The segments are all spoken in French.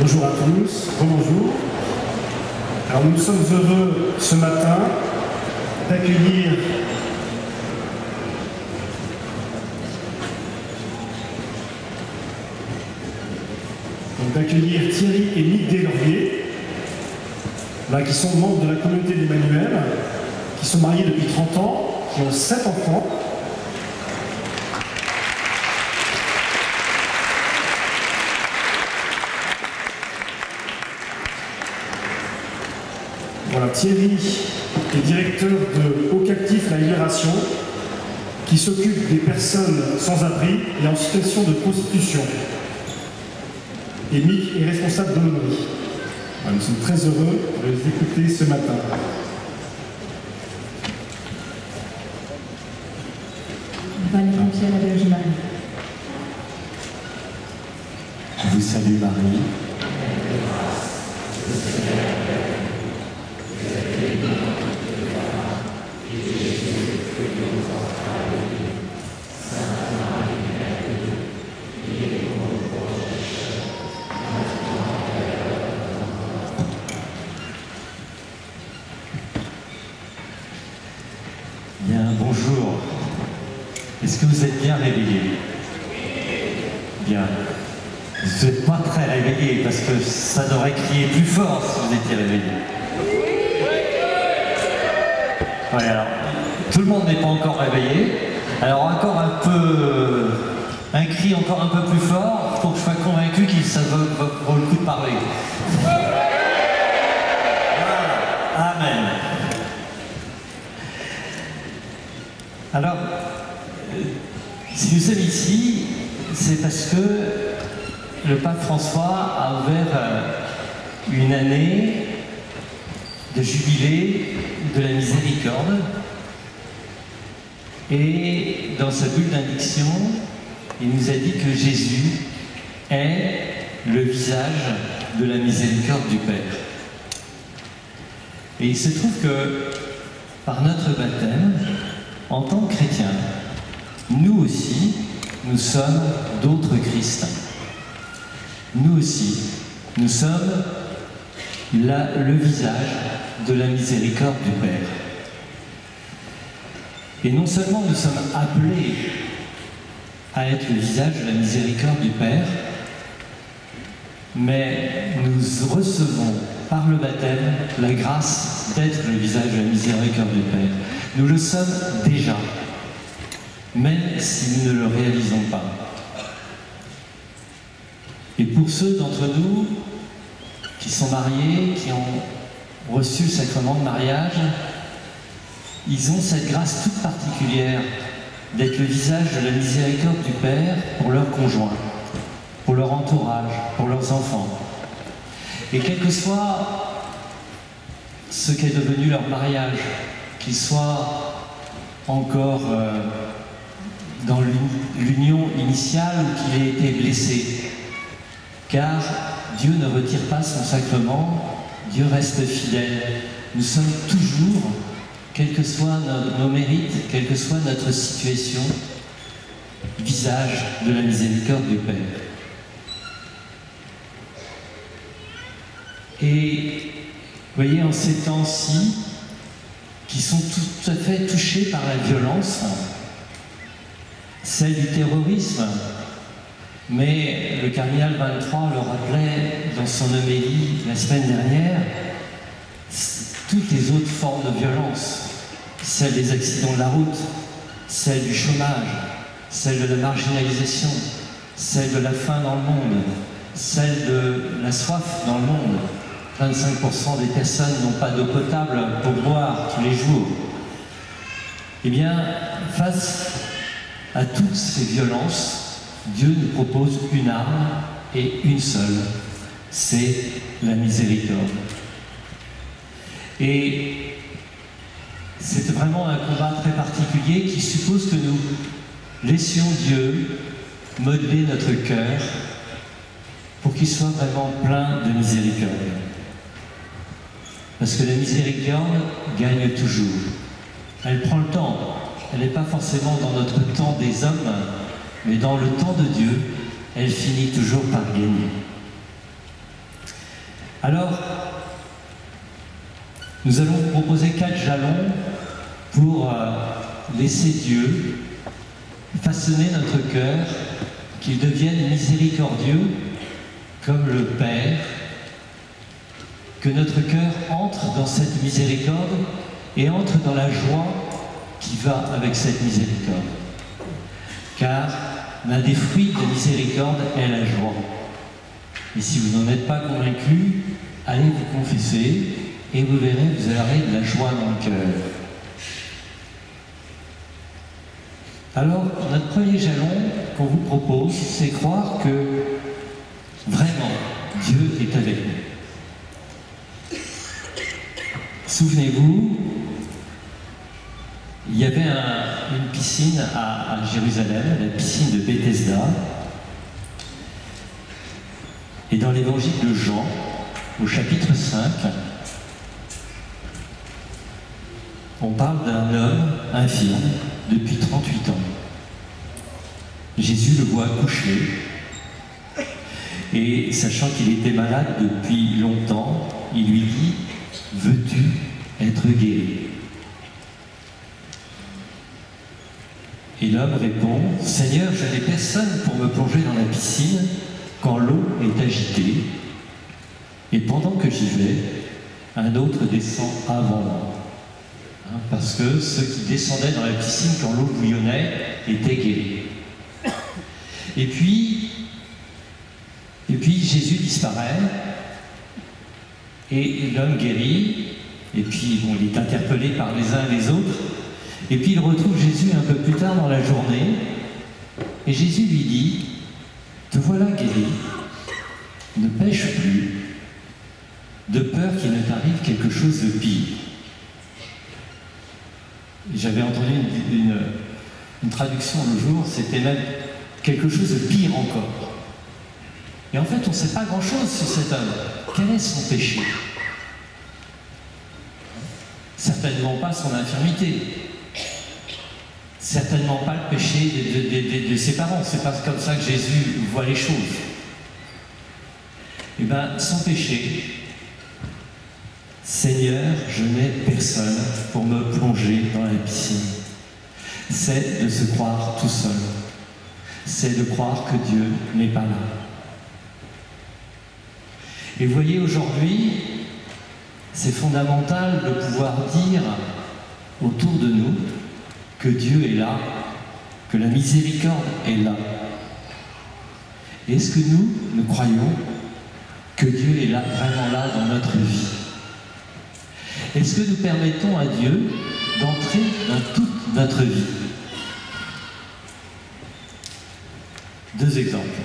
Bonjour à tous, bonjour. Alors nous sommes heureux ce matin d'accueillir Thierry et Nick Deslorviers, qui sont membres de la communauté d'Emmanuel, qui sont mariés depuis 30 ans, qui ont 7 enfants. Voilà, Thierry est directeur de Haut Captif La Libération, qui s'occupe des personnes sans abri et en situation de prostitution. Et Mick est responsable d'aumônerie. Nous sommes très heureux de les écouter ce matin. On va les confier à la Vierge Marie. Je vous salue Marie. Bien, bonjour. Est-ce que vous êtes bien réveillés? Bien. Vous n'êtes pas très réveillés parce que ça devrait crier plus fort si vous étiez réveillés. Ouais, alors, tout le monde n'est pas encore réveillé. Alors encore un cri encore un peu plus fort pour que je sois convaincu qu'il ça vaut le coup de parler. Voilà. Amen. Alors, si nous sommes ici, c'est parce que le pape François a ouvert une année de jubilé de la miséricorde. Et dans sa bulle d'indiction, il nous a dit que Jésus est le visage de la miséricorde du Père. Et il se trouve que par notre baptême, en tant que chrétiens, nous aussi, nous sommes d'autres Christ. Nous aussi, nous sommes le visage de la miséricorde du Père. Et non seulement nous sommes appelés à être le visage de la miséricorde du Père, mais nous recevons par le baptême la grâce d'être le visage de la miséricorde du Père. Nous le sommes déjà, même si nous ne le réalisons pas. Et pour ceux d'entre nous qui sont mariés, qui ont reçu le sacrement de mariage, ils ont cette grâce toute particulière d'être le visage de la miséricorde du Père pour leurs conjoints, pour leur entourage, pour leurs enfants. Et quel que soit ce qu'est devenu leur mariage, qu'ils soient encore dans l'union initiale ou qu'il ait été blessé, car Dieu ne retire pas son sacrement, Dieu reste fidèle. Nous sommes toujours, quels que soient nos mérites, quelle que soit notre situation, visage de la miséricorde du Père. Et vous voyez, en ces temps-ci, qui sont tout à fait touchés par la violence, celle du terrorisme, mais le cardinal 23 le rappelait dans son homélie la semaine dernière, toutes les autres formes de violence, celle des accidents de la route, celle du chômage, celle de la marginalisation, celle de la faim dans le monde, celle de la soif dans le monde. 25% des personnes n'ont pas d'eau potable pour boire tous les jours. Eh bien, face à toutes ces violences, Dieu nous propose une arme et une seule, c'est la miséricorde. Et c'est vraiment un combat très particulier qui suppose que nous laissions Dieu modeler notre cœur pour qu'il soit vraiment plein de miséricorde. Parce que la miséricorde gagne toujours. Elle prend le temps. Elle n'est pas forcément dans notre temps des hommes, mais dans le temps de Dieu, elle finit toujours par gagner. Alors, nous allons vous proposer 4 jalons pour laisser Dieu façonner notre cœur, qu'il devienne miséricordieux comme le Père, que notre cœur entre dans cette miséricorde et entre dans la joie qui va avec cette miséricorde. Car l'un des fruits de miséricorde est la joie. Et si vous n'en êtes pas convaincu, allez vous confesser et vous verrez, vous aurez de la joie dans le cœur. Alors, notre premier jalon qu'on vous propose, c'est croire que vraiment, Dieu est avec nous. Souvenez-vous, il y avait une piscine à Jérusalem, la piscine de Bethesda. Et dans l'évangile de Jean, au chapitre 5, on parle d'un homme infirme depuis 38 ans. Jésus le voit couché, et sachant qu'il était malade depuis longtemps, il lui dit « Veux-tu être guéri ?» Et l'homme répond « Seigneur, je n'ai personne pour me plonger dans la piscine quand l'eau est agitée, et pendant que j'y vais, un autre descend avant moi. » Parce que ceux qui descendaient dans la piscine quand l'eau bouillonnait étaient guéris. Et puis Jésus disparaît, et l'homme guérit, et puis bon, il est interpellé par les uns et les autres, et puis il retrouve Jésus un peu plus tard dans la journée, et Jésus lui dit « Te voilà guéri, ne pêche plus, de peur qu'il ne t'arrive quelque chose de pire. » J'avais entendu une traduction le jour, c'était même quelque chose de pire encore. Et en fait, on ne sait pas grand-chose sur cet homme. Quel est son péché? Certainement pas son infirmité. Certainement pas le péché de ses parents. C'est pas comme ça que Jésus voit les choses. Eh bien, son péché, Seigneur, je n'ai personne pour me plonger dans la piscine. C'est de se croire tout seul. C'est de croire que Dieu n'est pas là. Et vous voyez, aujourd'hui, c'est fondamental de pouvoir dire autour de nous que Dieu est là, que la miséricorde est là. Est-ce que nous croyons que Dieu est là, vraiment là dans notre vie? Est-ce que nous permettons à Dieu d'entrer dans toute notre vie? 2 exemples.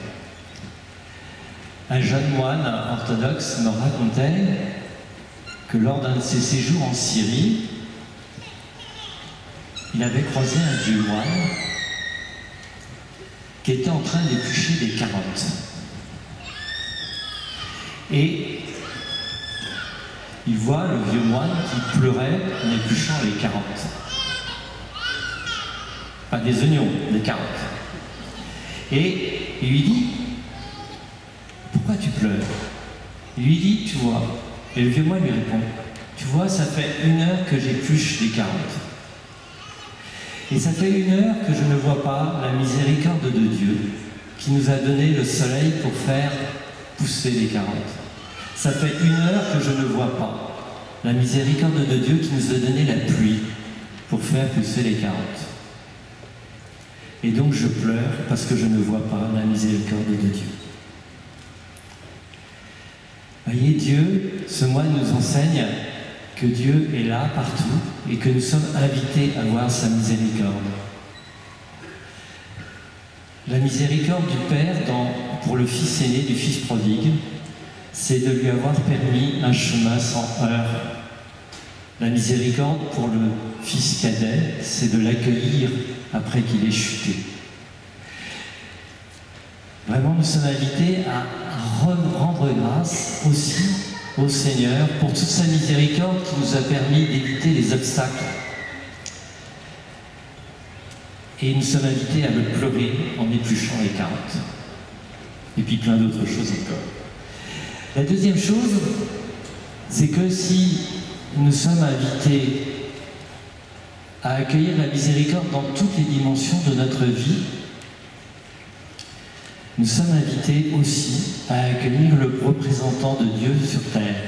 Un jeune moine orthodoxe me racontait que lors d'un de ses séjours en Syrie, il avait croisé un vieux moine qui était en train d'éplucher des carottes. Et il voit le vieux moine qui pleurait en épluchant les carottes. Pas des oignons, des carottes. Et il lui dit « Pourquoi tu pleures ?» Il lui dit « Tu vois ». Et le vieux moine lui répond « Tu vois, ça fait 1 heure que j'épluche des carottes. Et ça fait 1 heure que je ne vois pas la miséricorde de Dieu qui nous a donné le soleil pour faire pousser les carottes. Ça fait 1 heure que je ne vois pas la miséricorde de Dieu qui nous a donné la pluie pour faire pousser les carottes. Et donc je pleure parce que je ne vois pas la miséricorde de Dieu. » Voyez, Dieu, ce moine nous enseigne que Dieu est là partout et que nous sommes invités à voir sa miséricorde. La miséricorde du Père pour le fils aîné du fils prodigue, c'est de lui avoir permis un chemin sans heurts. La miséricorde pour le fils cadet, c'est de l'accueillir après qu'il ait chuté. Vraiment, nous sommes invités à rendre grâce aussi au Seigneur pour toute sa miséricorde qui nous a permis d'éviter les obstacles. Et nous sommes invités à le pleurer en épluchant les carottes. Et puis plein d'autres choses encore. La deuxième chose, c'est que si nous sommes invités à accueillir la miséricorde dans toutes les dimensions de notre vie, nous sommes invités aussi à accueillir le représentant de Dieu sur terre.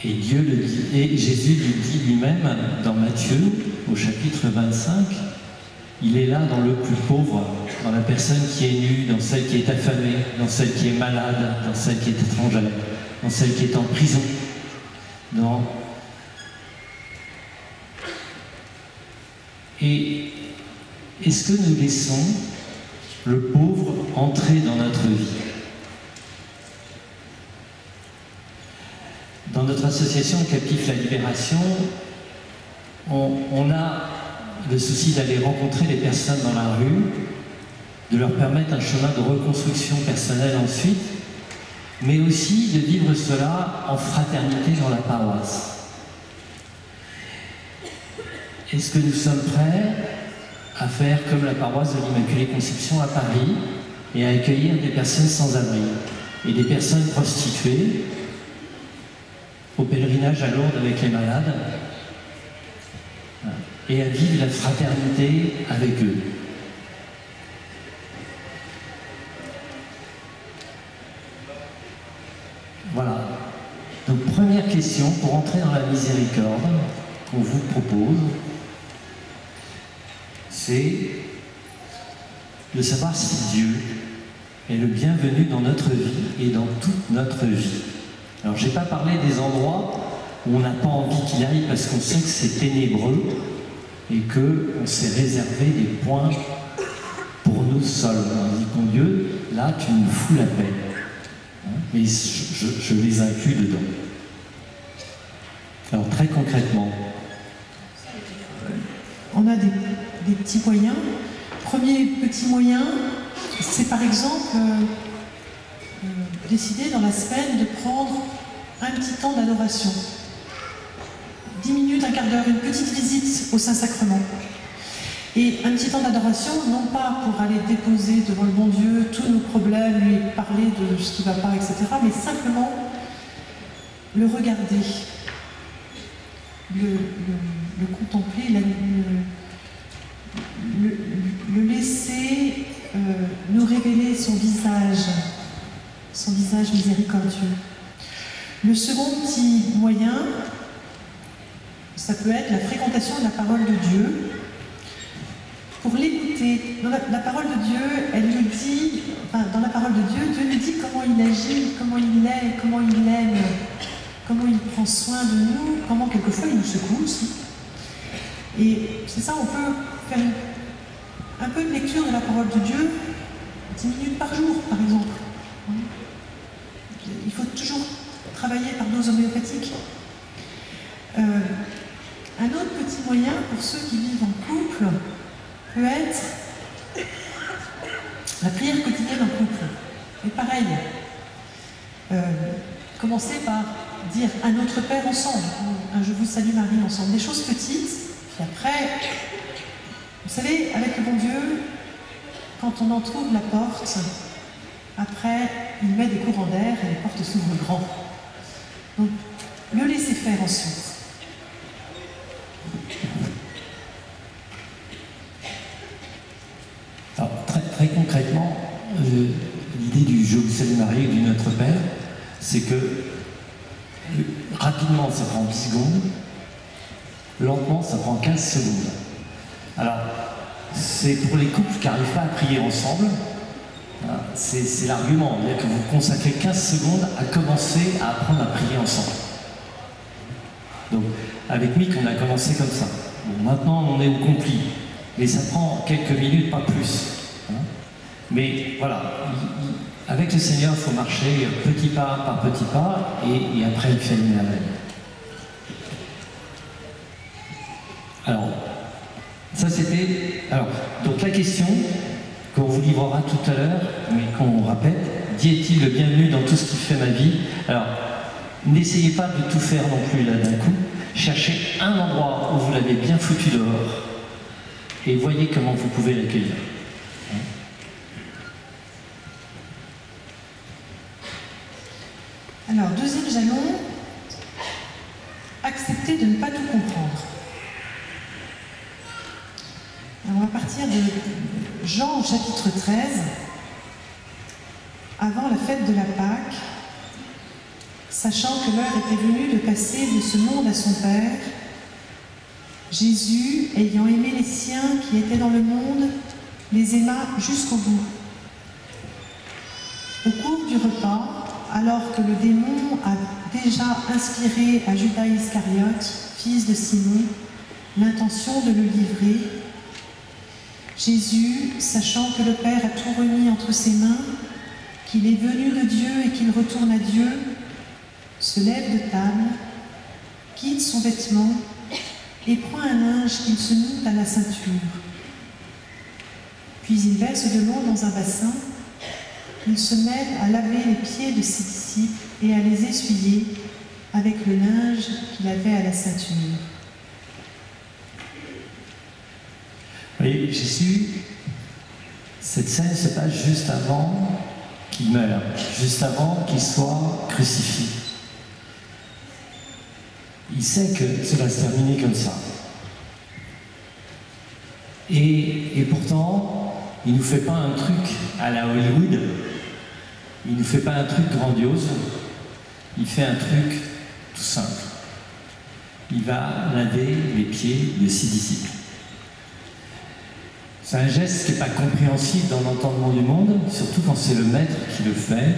Et Dieu le dit, et Jésus le dit lui-même dans Matthieu, au chapitre 25, il est là dans le plus pauvre, dans la personne qui est nue, dans celle qui est affamée, dans celle qui est malade, dans celle qui est étrangère, dans celle qui est en prison, Et est-ce que nous laissons le pauvre entrer dans notre vie? Dans notre association Captif la Libération, on a le souci d'aller rencontrer les personnes dans la rue, de leur permettre un chemin de reconstruction personnelle ensuite, mais aussi de vivre cela en fraternité dans la paroisse. Est-ce que nous sommes prêts à faire comme la paroisse de l'Immaculée Conception à Paris et à accueillir des personnes sans abri et des personnes prostituées au pèlerinage à Lourdes avec les malades et à vivre la fraternité avec eux? Voilà. Donc première question pour entrer dans la miséricorde qu'on vous propose, c'est de savoir si Dieu est le bienvenu dans notre vie et dans toute notre vie. Alors je n'ai pas parlé des endroits où on n'a pas envie qu'il aille parce qu'on sait que c'est ténébreux et qu'on s'est réservé des points pour nous seuls. On dit, mon Dieu, là tu nous fous la paix. Mais je les inclus dedans. Alors très concrètement, on a des petits moyens. Premier petit moyen, c'est par exemple décider dans la semaine de prendre un petit temps d'adoration. 10 minutes, un quart d'heure, une petite visite au Saint-Sacrement. Et un petit temps d'adoration, non pas pour aller déposer devant le bon Dieu tous nos problèmes, lui parler de ce qui ne va pas, etc., mais simplement le regarder, le contempler, le laisser nous révéler son visage miséricordieux. Le second petit moyen, ça peut être la fréquentation de la parole de Dieu. Pour l'écouter, dans la parole de Dieu, elle nous dit, enfin, dans la parole de Dieu, Dieu nous dit comment il agit, comment il est, comment il aime, comment il prend soin de nous, comment quelquefois il nous secoue aussi. Et c'est ça, on peut faire un peu de lecture de la parole de Dieu, 10 minutes par jour, par exemple. Il faut toujours travailler par dose homéopathique. Un autre petit moyen pour ceux qui vivent en couple peut être la prière quotidienne en couple. Et pareil, commencer par dire un Notre Père ensemble, un Je vous salue Marie ensemble, des choses petites, puis après, vous savez, avec le bon Dieu, quand on en trouve la porte, après, il met des courants d'air et les portes s'ouvrent grand. Donc, le laisser faire ensuite. Alors, très concrètement, l'idée du Je vous salue Marie et du Notre Père, c'est que rapidement, ça prend 10 secondes, lentement, ça prend 15 secondes. Alors, c'est pour les couples qui n'arrivent pas à prier ensemble, c'est l'argument, c'est-à-dire que vous consacrez 15 secondes à commencer à apprendre à prier ensemble. Donc, avec Mick, on a commencé comme ça. Bon, maintenant, on est au compli, mais ça prend quelques minutes, pas plus. Mais voilà, avec le Seigneur, il faut marcher petit pas par petit pas, et après, il fait une merveille. Alors, ça c'était... Alors, donc la question qu'on vous livrera tout à l'heure, mais qu'on répète, Dieu est-il le bienvenu dans tout ce qui fait ma vie? Alors, n'essayez pas de tout faire non plus là d'un coup. Cherchez un endroit où vous l'avez bien foutu dehors et voyez comment vous pouvez l'accueillir. Alors, deuxième jalon, accepter de ne pas tout comprendre. Alors, on va partir de Jean au chapitre 13, avant la fête de la Pâque, sachant que l'heure était venue de passer de ce monde à son Père, Jésus, ayant aimé les siens qui étaient dans le monde, les aima jusqu'au bout. Au cours du repas, alors que le démon a déjà inspiré à Judas Iscariote, fils de Simon, l'intention de le livrer, Jésus, sachant que le Père a tout remis entre ses mains, qu'il est venu de Dieu et qu'il retourne à Dieu, se lève de table, quitte son vêtement et prend un linge qu'il se noue à la ceinture. Puis il verse de l'eau dans un bassin. Il se met à laver les pieds de ses disciples et à les essuyer avec le linge qu'il avait à la ceinture. Oui, Jésus, cette scène se passe juste avant qu'il meure, juste avant qu'il soit crucifié. Il sait que ça va se terminer comme ça. Et pourtant, il ne nous fait pas un truc à la Hollywood, il ne nous fait pas un truc grandiose, il fait un truc tout simple. Il va laver les pieds de ses disciples. C'est un geste qui n'est pas compréhensible dans l'entendement du monde, surtout quand c'est le maître qui le fait.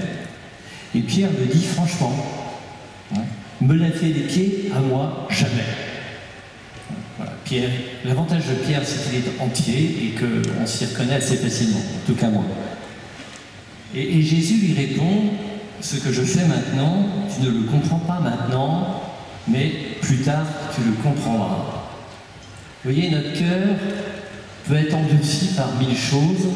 Et Pierre le dit franchement, hein, me laver les pieds, à moi, jamais. Voilà, Pierre, l'avantage de Pierre, c'est qu'il est entier et qu'on s'y reconnaît assez facilement, en tout cas moi. Et Jésus lui répond, ce que je fais maintenant, tu ne le comprends pas maintenant, mais plus tard, tu le comprendras. Vous voyez, notre cœur peut être endurci par mille choses,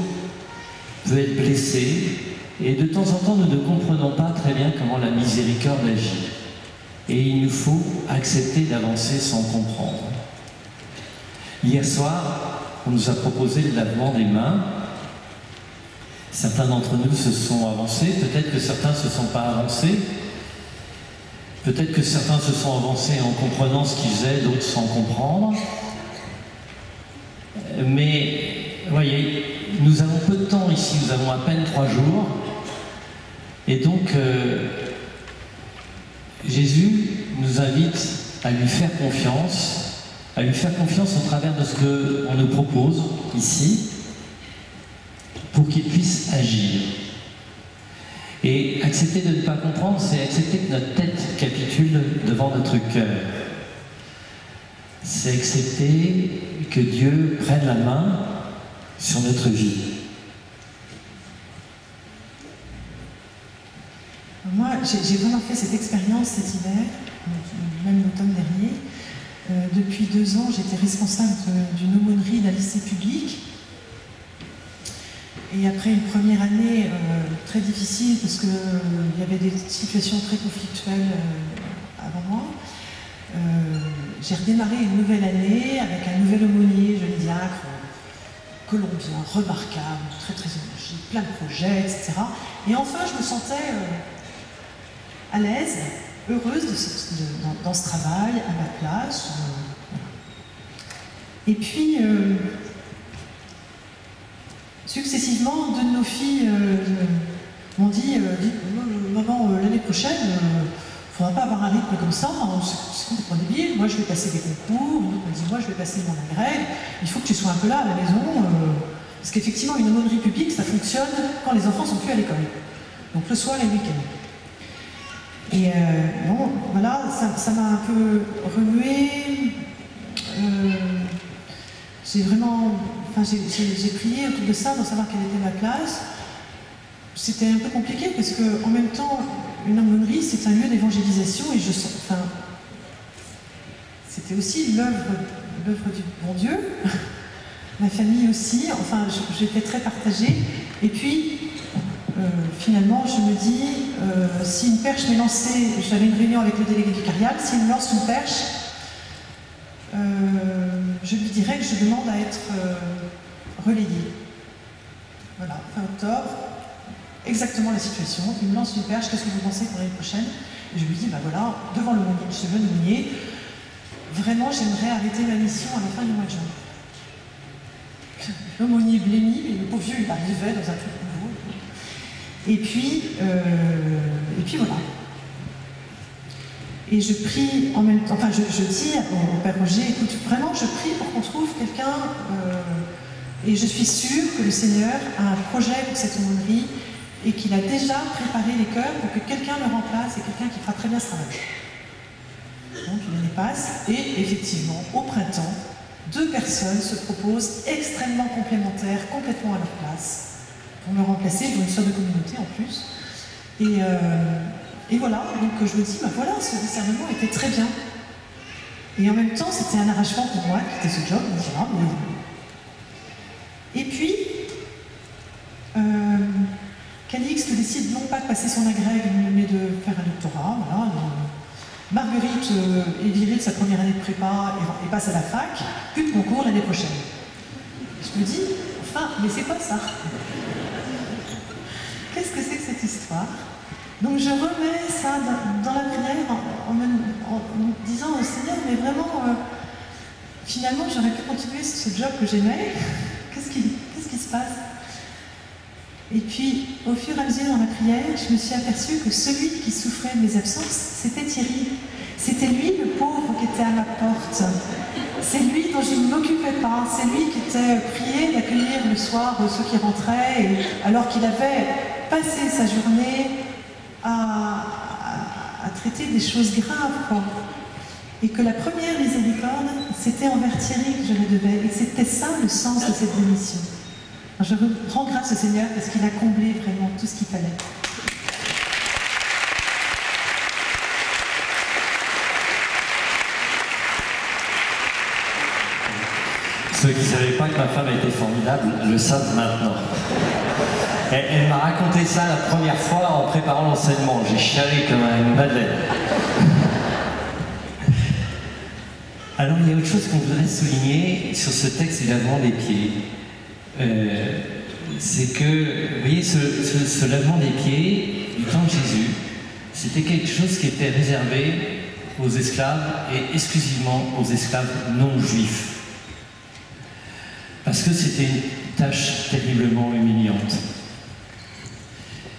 peut être blessé, et de temps en temps, nous ne comprenons pas très bien comment la miséricorde agit. Et il nous faut accepter d'avancer sans comprendre. Hier soir, on nous a proposé le lavement des mains. Certains d'entre nous se sont avancés, peut-être que certains ne se sont pas avancés. Peut-être que certains se sont avancés en comprenant ce qu'ils faisaient, d'autres sans comprendre. Mais, vous voyez, nous avons peu de temps ici, nous avons à peine 3 jours. Et donc, Jésus nous invite à lui faire confiance au travers de ce qu'on nous propose ici, pour qu'il puisse agir. Et accepter de ne pas comprendre, c'est accepter que notre tête capitule devant notre cœur. C'est accepter que Dieu prenne la main sur notre vie. Moi, j'ai vraiment fait cette expérience cet hiver, même l'automne dernier. Depuis 2 ans, j'étais responsable d'une aumônerie d'un lycée public. Et après une première année très difficile, parce qu'il y avait des situations très conflictuelles avant moi, j'ai redémarré une nouvelle année avec un nouvel aumônier, jeune diacre, colombien, remarquable, très très énergique, plein de projets, etc. Et enfin, je me sentais à l'aise, heureuse dans ce travail, à ma place. Et puis, successivement, 2 de nos filles m'ont dit maman, l'année prochaine, il ne faudra pas avoir un rythme comme ça, c'est complètement débile, moi je vais passer des concours, l'autre m'a dit moi je vais passer mon agrègue, il faut que tu sois un peu là à la maison, parce qu'effectivement une aumônerie publique ça fonctionne quand les enfants ne sont plus à l'école, donc le soir et le week-end. Et bon, voilà, ça m'a un peu remué, j'ai vraiment, j'ai prié autour de ça pour savoir quelle était ma place. C'était un peu compliqué parce que, en même temps, une aumônerie, c'est un lieu d'évangélisation et je sens, c'était aussi l'œuvre du bon Dieu, ma famille aussi, enfin, j'étais très partagée. Et puis, finalement, je me dis, si une perche m'est lancée, j'avais une réunion avec le délégué vicarial, s'il me lance une perche, je lui dirais que je demande à être relayée. Voilà, fin octobre, exactement la situation. Il me lance une perche, qu'est-ce que vous pensez pour l'année prochaine? Et je lui dis, bah voilà, devant ce jeune aumônier, vraiment j'aimerais arrêter ma mission à la fin du mois de juin. L'aumônier blêmi, mais le pauvre vieux, il arrivait dans un truc nouveau. Et puis voilà. Et je prie en même temps, enfin je dis au Père Roger, écoute, vraiment je prie pour qu'on trouve quelqu'un, et je suis sûre que le Seigneur a un projet pour cette aumônerie et qu'il a déjà préparé les cœurs pour que quelqu'un le remplace et quelqu'un qui fera très bien ce travail. Donc une année passe, et effectivement, au printemps, 2 personnes se proposent extrêmement complémentaires, complètement à leur place, pour me remplacer, dont une sœur de communauté en plus. Et voilà, donc je me dis, bah voilà, ce discernement était très bien. Et en même temps, c'était un arrachement pour moi, qui était ce job, donc voilà. Et puis, Calixte décide non pas de passer son agrègue, mais de faire un doctorat, voilà. Marguerite est virée de sa première année de prépa et passe à la fac, plus de concours l'année prochaine. Je me dis, enfin, mais c'est quoi ça? Qu'est-ce que c'est que cette histoire? Donc je remets ça dans la prière en me disant au Seigneur, mais vraiment, finalement j'aurais pu continuer ce job que j'aimais. Qu'est-ce qui se passe? Et puis, au fur et à mesure dans la prière, je me suis aperçue que celui qui souffrait de mes absences, c'était Thierry. C'était lui, le pauvre, qui était à ma porte. C'est lui dont je ne m'occupais pas. C'est lui qui était prié d'accueillir le soir ceux qui rentraient, alors qu'il avait passé sa journée à traiter des choses graves, quoi. Et que la première miséricorde, c'était envers Thierry que je le devais. Et c'était ça le sens de cette démission. Je rends grâce au Seigneur parce qu'il a comblé vraiment tout ce qu'il fallait. Ceux qui ne savaient pas que ma femme était formidable le savent maintenant. Elle m'a raconté ça la première fois en préparant l'enseignement. J'ai chialé comme une madeleine. Alors il y a autre chose qu'on voudrait souligner sur ce texte du lavement des pieds. C'est que, vous voyez, ce lavement des pieds du temps de Jésus, c'était quelque chose qui était réservé aux esclaves et exclusivement aux esclaves non juifs. Parce que c'était une tâche terriblement humiliante.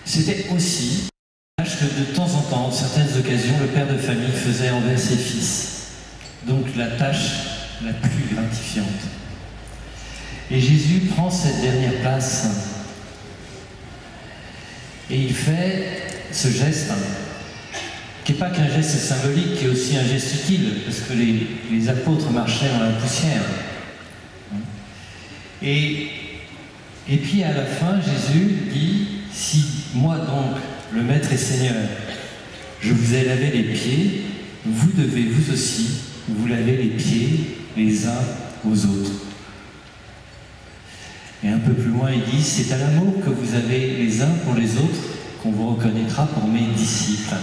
C'était aussi une tâche que de temps en temps, en certaines occasions, le père de famille faisait envers ses fils. Donc la tâche la plus gratifiante. Et Jésus prend cette dernière place et il fait ce geste qui n'est pas qu'un geste symbolique, qui est aussi un geste utile, parce que les apôtres marchaient dans la poussière. Et puis à la fin, Jésus dit, si moi donc, le Maître et Seigneur, je vous ai lavé les pieds, vous devez vous aussi vous laver les pieds les uns aux autres. Et un peu plus loin, il dit, c'est à l'amour que vous avez les uns pour les autres qu'on vous reconnaîtra pour mes disciples.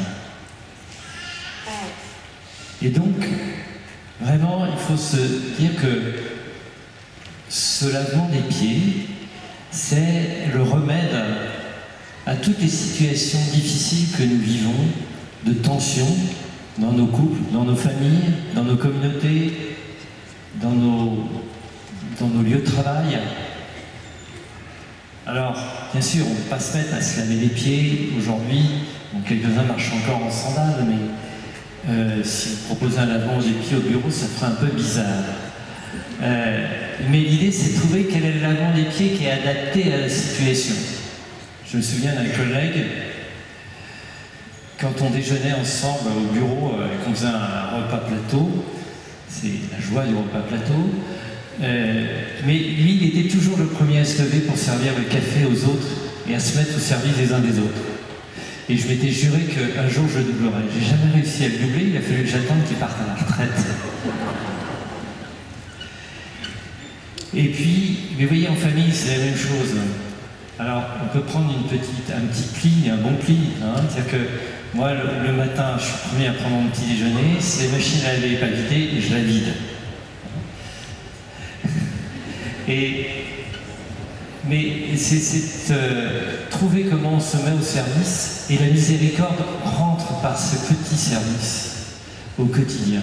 Et donc, vraiment, il faut se dire que ce lavement des pieds, c'est le remède à toutes les situations difficiles que nous vivons, de tension dans nos couples, dans nos familles, dans nos communautés, dans nos lieux de travail. Alors, bien sûr, on ne peut pas se mettre à se laver les pieds aujourd'hui. Bon, quelques-uns marchent encore en sandales, mais si vous proposez un lavement des pieds au bureau, ça ferait un peu bizarre. Mais l'idée, c'est de trouver quel est le lavement des pieds qui est adapté à la situation. Je me souviens d'un collègue, quand on déjeunait ensemble au bureau, qu'on faisait un repas plateau, c'est la joie du repas plateau, mais lui, il était toujours le premier à se lever pour servir le café aux autres et à se mettre au service des uns des autres. Et je m'étais juré qu'un jour je doublerais. J'ai jamais réussi à le doubler, il a fallu que j'attende qu'il parte à la retraite. Et puis, mais vous voyez, en famille, c'est la même chose. Alors, on peut prendre un petit pli, un bon pli. Hein, c'est-à-dire que moi, le matin, je suis le premier à prendre mon petit déjeuner. Si la machine à laver n'est pas vidée, je la vide. Mais c'est cette trouver comment on se met au service, et la miséricorde rentre par ce petit service au quotidien.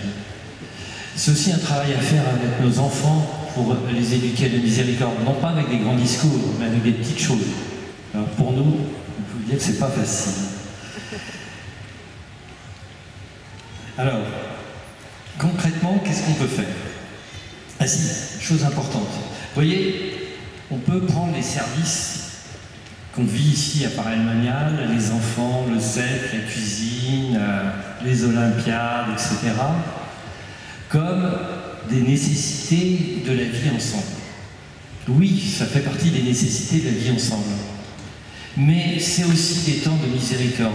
C'est aussi un travail à faire avec nos enfants pour les éduquer à la miséricorde, non pas avec des grands discours, mais avec des petites choses. Alors pour nous, je peux vous dire que c'est pas facile. Alors, concrètement, qu'est-ce qu'on peut faire? Ah si, chose importante. Vous voyez, on peut prendre les services qu'on vit ici à Paray-le-Monial, les enfants, le CEF, la cuisine, les Olympiades, etc., comme des nécessités de la vie ensemble. Oui, ça fait partie des nécessités de la vie ensemble. Mais c'est aussi des temps de miséricorde.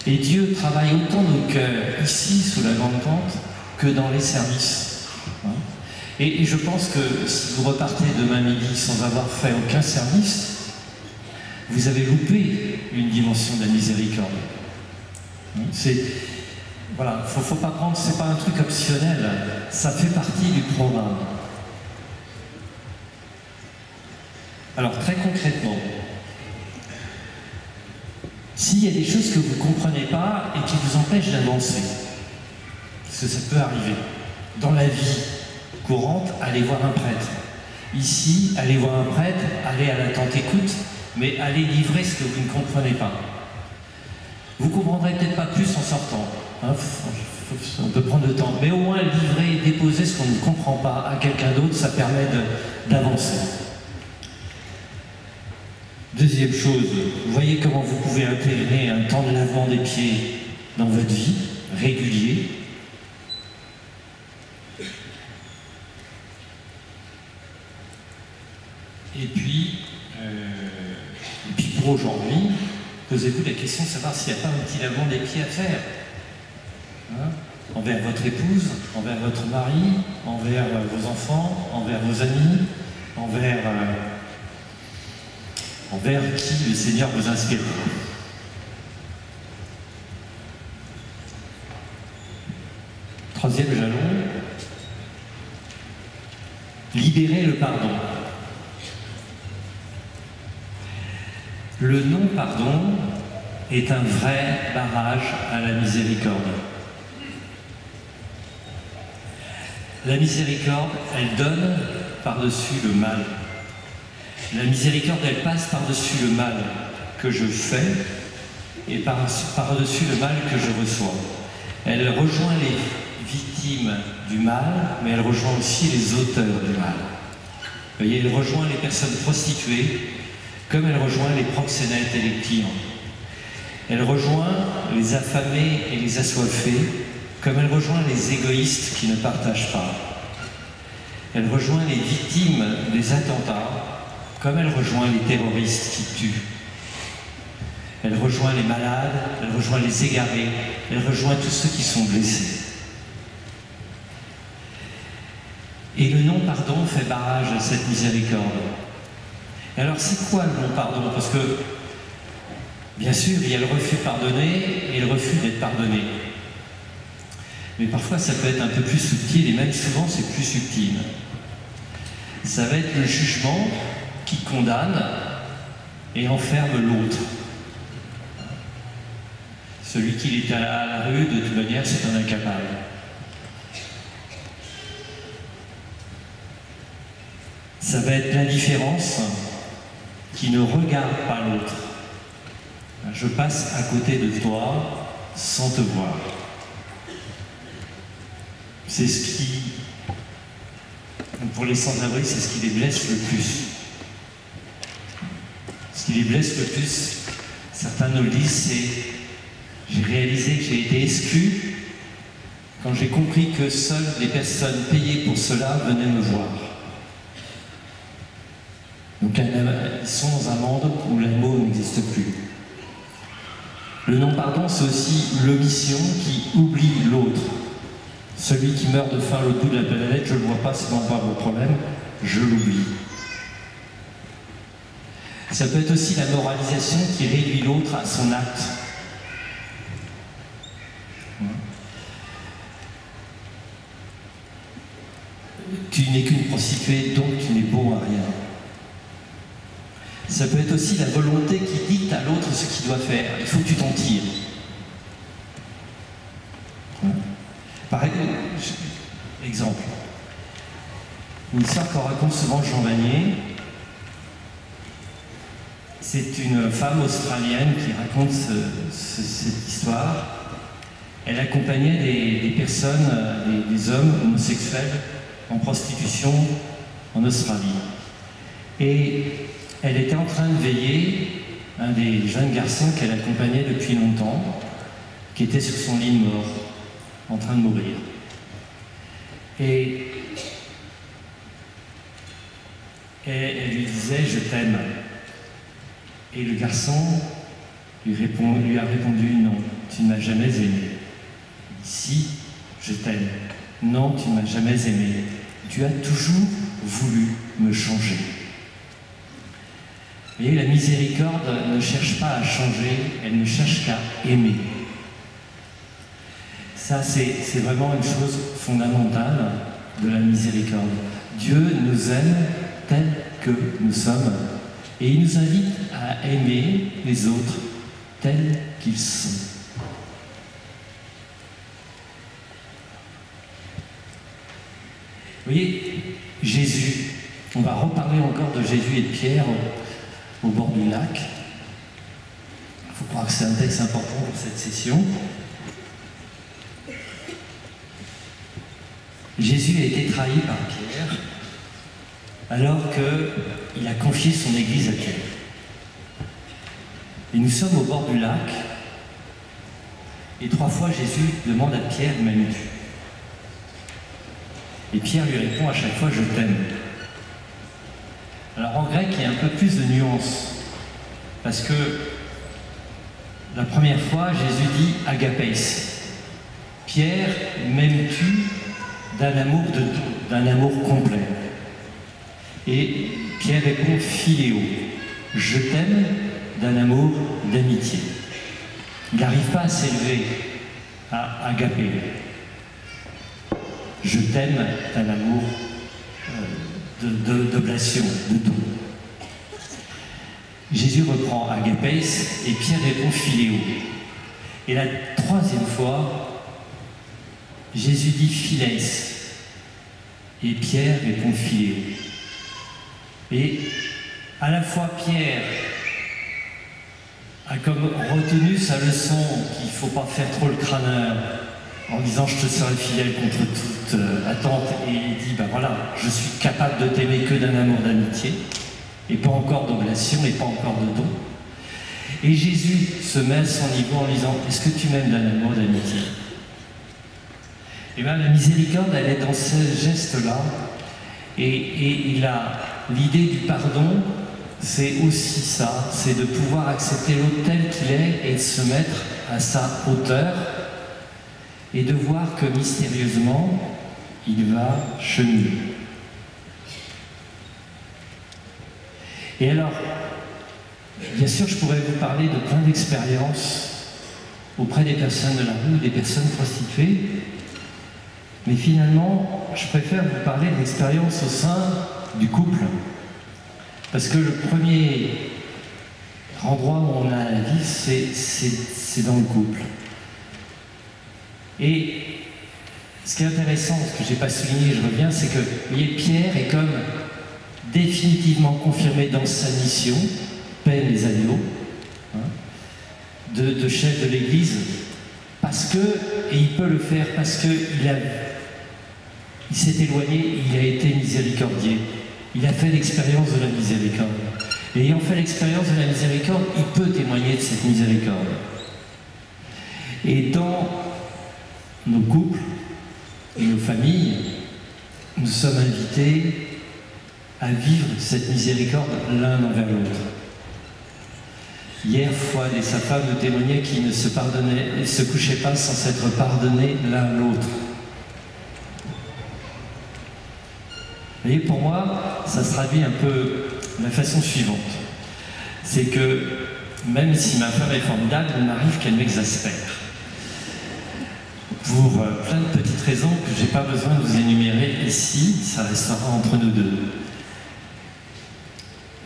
Et Dieu travaille autant nos cœurs ici, sous la grande tente, que dans les services. Et je pense que si vous repartez demain midi sans avoir fait aucun service, vous avez loupé une dimension de la miséricorde. Voilà, faut pas prendre, c'est pas un truc optionnel, ça fait partie du programme. Alors très concrètement, s'il y a des choses que vous ne comprenez pas et qui vous empêchent d'avancer, parce que ça peut arriver, dans la vie courante, allez voir un prêtre. Ici, allez voir un prêtre, allez à la tente écoute, mais allez livrer ce que vous ne comprenez pas. Vous ne comprendrez peut-être pas plus en sortant. Hein, on peut prendre le temps, mais au moins livrer et déposer ce qu'on ne comprend pas à quelqu'un d'autre, ça permet d'avancer. Deuxième chose, vous voyez comment vous pouvez intégrer un temps de lavement des pieds dans votre vie, régulier. Et puis pour aujourd'hui, posez-vous la question de savoir s'il n'y a pas un petit lavement des pieds à faire. Hein, envers votre épouse, envers votre mari, envers vos enfants, envers vos amis, envers qui le Seigneur vous inspire. Troisième jalon, libérer le pardon. Le non-pardon est un vrai barrage à la miséricorde. La miséricorde, elle donne par-dessus le mal. La miséricorde, elle passe par-dessus le mal que je fais et par-dessus le mal que je reçois. Elle rejoint les victimes du mal, mais elle rejoint aussi les auteurs du mal. Vous voyez, elle rejoint les personnes prostituées, comme elle rejoint les proxénètes et les clients. Elle rejoint les affamés et les assoiffés, comme elle rejoint les égoïstes qui ne partagent pas. Elle rejoint les victimes des attentats, comme elle rejoint les terroristes qui tuent. Elle rejoint les malades, elle rejoint les égarés, elle rejoint tous ceux qui sont blessés. Et le non-pardon fait barrage à cette miséricorde. Et alors c'est quoi le non-pardon? Parce que, bien sûr, il y a le refus de pardonner et le refus d'être pardonné. Mais parfois ça peut être un peu plus subtil, et même souvent c'est plus subtil. Ça va être le jugement qui condamne et enferme l'autre. Celui qui est à la rue, de toute manière, c'est un incapable. Ça va être l'indifférence qui ne regarde pas l'autre. Je passe à côté de toi sans te voir. C'est ce qui, pour les sans-abri, c'est ce qui les blesse le plus. Ce qui les blesse le plus, certains nous le disent, c'est j'ai réalisé que j'ai été exclu quand j'ai compris que seules les personnes payées pour cela venaient me voir. Donc ils sont dans un monde où l'amour n'existe plus. Le non-pardon, c'est aussi l'omission qui oublie l'autre. Celui qui meurt de faim à l'autre bout de la planète, je ne le vois pas, c'est non pas vos problèmes, je l'oublie. Ça peut être aussi la moralisation qui réduit l'autre à son acte. Tu n'es qu'une prostituée, donc tu n'es bon à rien. Ça peut être aussi la volonté qui dicte à l'autre ce qu'il doit faire. Il faut que tu t'en tires. Pareil, exemple. Une histoire qu'on raconte souvent Jean Vanier. C'est une femme australienne qui raconte cette histoire. Elle accompagnait des personnes, des hommes homosexuels en prostitution en Australie. Et elle était en train de veiller un des jeunes garçons qu'elle accompagnait depuis longtemps, qui était sur son lit de mort, en train de mourir. Et elle lui disait « Je t'aime ». Et le garçon lui a répondu « Non, tu ne m'as jamais aimé ». Si, je t'aime. Non, tu ne m'as jamais aimé. Tu as toujours voulu me changer. Vous voyez, la miséricorde ne cherche pas à changer, elle ne cherche qu'à aimer. Ça, c'est vraiment une chose fondamentale de la miséricorde. Dieu nous aime tels que nous sommes et il nous invite à aimer les autres tels qu'ils sont. Vous voyez, Jésus, on va reparler encore de Jésus et de Pierre au bord du lac. Il faut croire que c'est un texte important pour cette session. Jésus a été trahi par Pierre alors qu'il a confié son Église à Pierre. Et nous sommes au bord du lac et 3 fois Jésus demande à Pierre « M'aimes-tu » ? Et Pierre lui répond à chaque fois « Je t'aime ». Alors en grec, il y a un peu plus de nuances. Parce que la première fois, Jésus dit « agapés ». Pierre, m'aimes-tu d'un amour de tout, d'un amour complet. Et Pierre répond « philéo ». Je t'aime d'un amour d'amitié. Il n'arrive pas à s'élever à agapé. Je t'aime d'un amour d'oblation, de don. Jésus reprend agapés et Pierre répond philéo. Et la 3e fois, Jésus dit philès et Pierre répond philéo. Et à la fois Pierre a comme retenu sa leçon qu'il ne faut pas faire trop le crâneur en disant je te serai fidèle contre toute attente, et il dit ben voilà, je suis capable de t'aimer que d'un amour d'amitié et pas encore d'oblation et pas encore de don. Et Jésus se met à son niveau en disant est-ce que tu m'aimes d'un amour d'amitié? Et bien la miséricorde, elle est dans ce geste-là, et l'idée du pardon, c'est aussi ça, c'est de pouvoir accepter l'autre tel qu'il est et de se mettre à sa hauteur et de voir que mystérieusement, il va cheminer. Et alors, bien sûr, je pourrais vous parler de plein d'expériences auprès des personnes de la rue, des personnes prostituées, mais finalement, je préfère vous parler de l'expérience au sein du couple. Parce que le premier endroit où on a la vie, c'est dans le couple. Et ce qui est intéressant, ce que je n'ai pas souligné, je reviens, c'est que vous voyez, Pierre est comme définitivement confirmé dans sa mission, paix les agneaux, hein, de chef de l'Église, parce que, et il peut le faire parce qu'il s'est éloigné, il a été miséricordieux. Il a fait l'expérience de la miséricorde. Et ayant fait l'expérience de la miséricorde, il peut témoigner de cette miséricorde. Et dans nos couples et nos familles, nous sommes invités à vivre cette miséricorde l'un envers l'autre. Hier, Fouad et sa femme nous témoignaient qu'ils ne se pardonnaient, ils ne se couchaient pas sans s'être pardonnés l'un l'autre. Vous voyez, pour moi, ça se traduit un peu de la façon suivante. C'est que, même si ma femme est formidable, il m'arrive qu'elle m'exaspère. Pour plein de petites raisons que je n'ai pas besoin de vous énumérer ici, ça restera entre nous deux.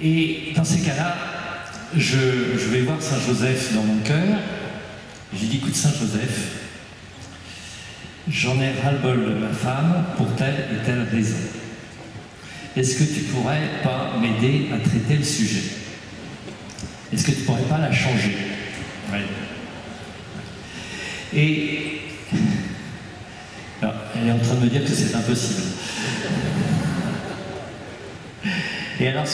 Et dans ces cas-là, je vais voir Saint Joseph dans mon cœur. Je lui dis, écoute Saint Joseph, j'en ai ras-le-bol de ma femme pour telle et telle raison. Est-ce que tu pourrais pas m'aider à traiter le sujet? Est-ce que tu pourrais pas la changer? Ouais. Et alors, elle est en train de me dire que c'est impossible. Et alors,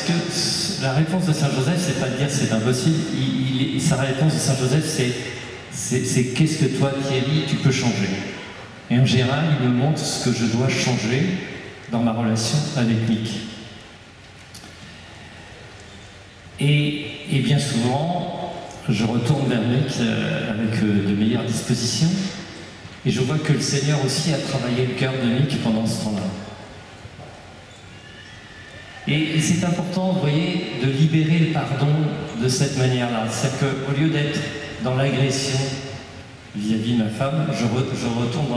la réponse de Saint Joseph, c'est pas de dire c'est impossible. Sa réponse de Saint Joseph, c'est qu'est-ce que toi, Thierry, tu peux changer? Et en général, il me montre ce que je dois changer dans ma relation avec Mick. Et bien souvent, je retourne vers Mick avec de meilleures dispositions. Et je vois que le Seigneur aussi a travaillé le cœur de Mick pendant ce temps-là. Et c'est important, vous voyez, de libérer le pardon de cette manière-là. C'est-à-dire qu'au lieu d'être dans l'agression vis-à-vis de ma femme, je retourne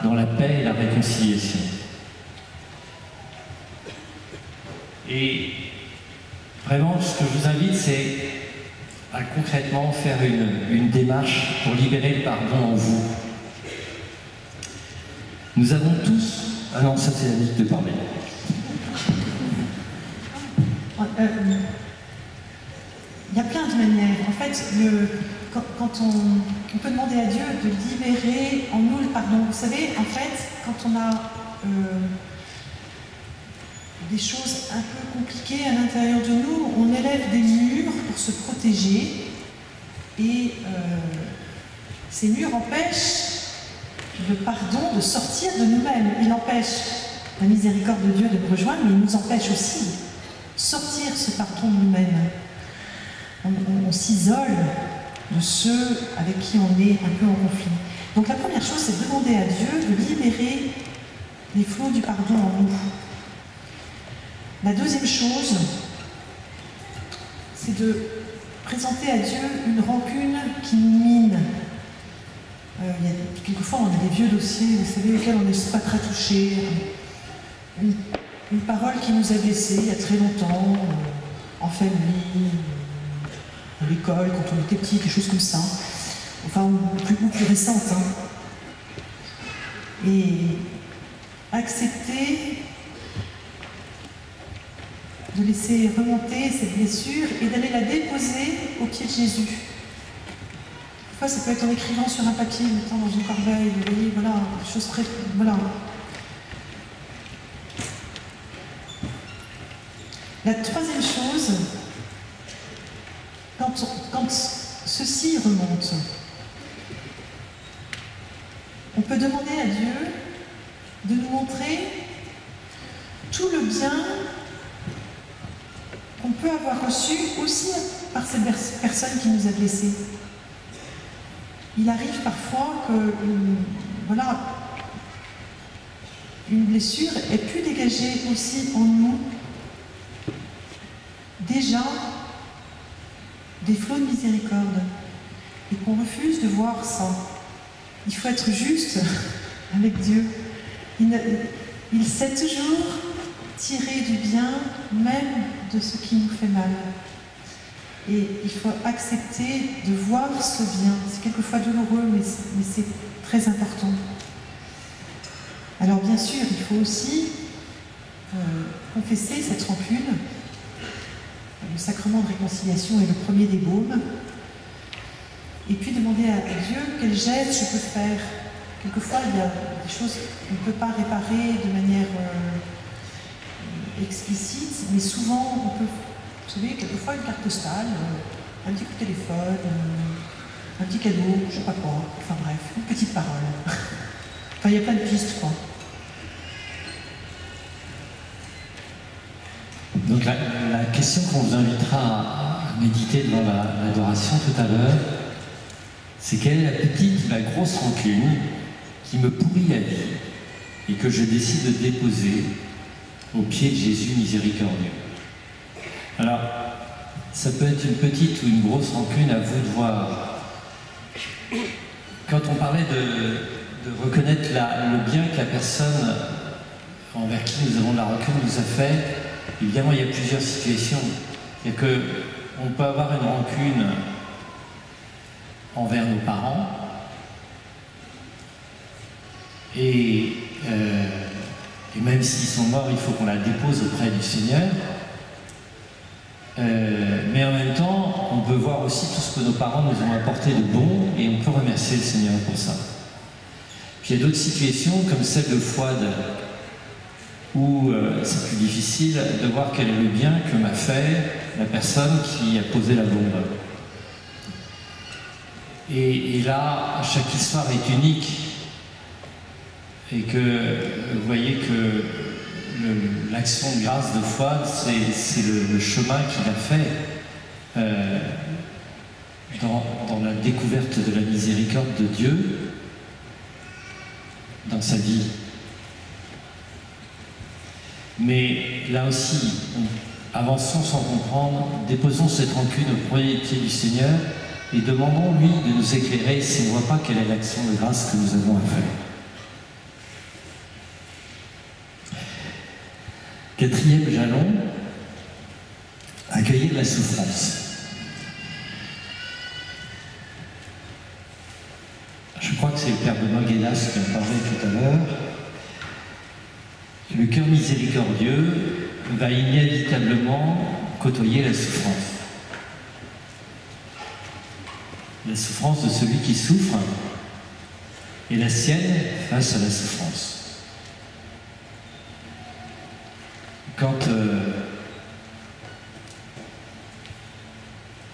dans la paix et la réconciliation. Et vraiment, ce que je vous invite, c'est à concrètement faire une démarche pour libérer le pardon en vous. Nous avons tous... Ah non, ça c'est la musique de parler. Il y a plein de manières. En fait, quand on peut demander à Dieu de libérer en nous le pardon. Vous savez, en fait, quand on a des choses un peu compliquées à l'intérieur de nous, on élève des murs pour se protéger. Et ces murs empêchent le pardon de sortir de nous-mêmes. Il empêche la miséricorde de Dieu de nous rejoindre, mais il nous empêche aussi sortir ce pardon de nous-mêmes. On s'isole de ceux avec qui on est un peu en conflit. Donc la première chose, c'est de demander à Dieu de libérer les flots du pardon en nous. La deuxième chose, c'est de présenter à Dieu une rancune qui nous mine. Quelquefois, on a des vieux dossiers, vous savez, lesquels on n'est pas très touché. Une parole qui nous a blessés il y a très longtemps, en famille, à l'école, quand on était petit, quelque chose comme ça. Enfin, ou plus récente. Hein. Et accepter de laisser remonter cette blessure et d'aller la déposer au pied de Jésus. Parfois, ça peut être en écrivant sur un papier, en mettant dans une corbeille, vous voyez, voilà, des choses très... Voilà. La troisième chose, quand ceci remonte, on peut demander à Dieu de nous montrer tout le bien qu'on peut avoir reçu aussi par cette personne qui nous a blessés. Il arrive parfois que une blessure ait pu dégager aussi en nous déjà des flots de miséricorde et qu'on refuse de voir ça. Il faut être juste avec Dieu. Il sait toujours tirer du bien, même de ce qui nous fait mal. Et il faut accepter de voir ce bien. C'est quelquefois douloureux, mais c'est très important. Alors bien sûr, il faut aussi confesser cette rancune. Le sacrement de réconciliation est le premier des baumes. Et puis demander à Dieu quel geste je peux faire. Quelquefois, il y a des choses qu'on ne peut pas réparer de manière explicite, mais souvent, on peut, vous savez, quelquefois une carte postale, un petit coup de téléphone, un petit cadeau, je ne sais pas quoi, enfin bref, une petite parole. Enfin, il y a plein de pistes, quoi. Donc la question qu'on vous invitera à méditer devant l'adoration tout à l'heure, c'est quelle est la petite ou la grosse rancune qui me pourrit la vie et que je décide de déposer au pied de Jésus miséricordieux. Alors, ça peut être une petite ou une grosse rancune, à vous de voir. Quand on parlait de reconnaître le bien que la personne envers qui nous avons de la rancune nous a fait, évidemment, il y a plusieurs situations. C'est-à-dire qu'on peut avoir une rancune envers nos parents et même s'ils sont morts, il faut qu'on la dépose auprès du Seigneur. Mais en même temps, on peut voir aussi tout ce que nos parents nous ont apporté de bon et on peut remercier le Seigneur pour ça. Puis il y a d'autres situations comme celle de Fouad où c'est plus difficile de voir quel est le bien que m'a fait la personne qui a posé la bombe. Et là, chaque histoire est unique et que vous voyez que l'action de grâce de Fouad, c'est le chemin qu'il a fait dans la découverte de la miséricorde de Dieu dans sa vie. Mais là aussi, avançons sans comprendre, déposons cette rancune au premier pied du Seigneur et demandons-lui de nous éclairer si on ne voit pas quelle est l'action de grâce que nous avons à faire. Quatrième jalon, accueillir la souffrance. Je crois que c'est le Père Benoît Guénas qui en parlait tout à l'heure. Le cœur miséricordieux va inévitablement côtoyer la souffrance. La souffrance de celui qui souffre et la sienne face à la souffrance. Quand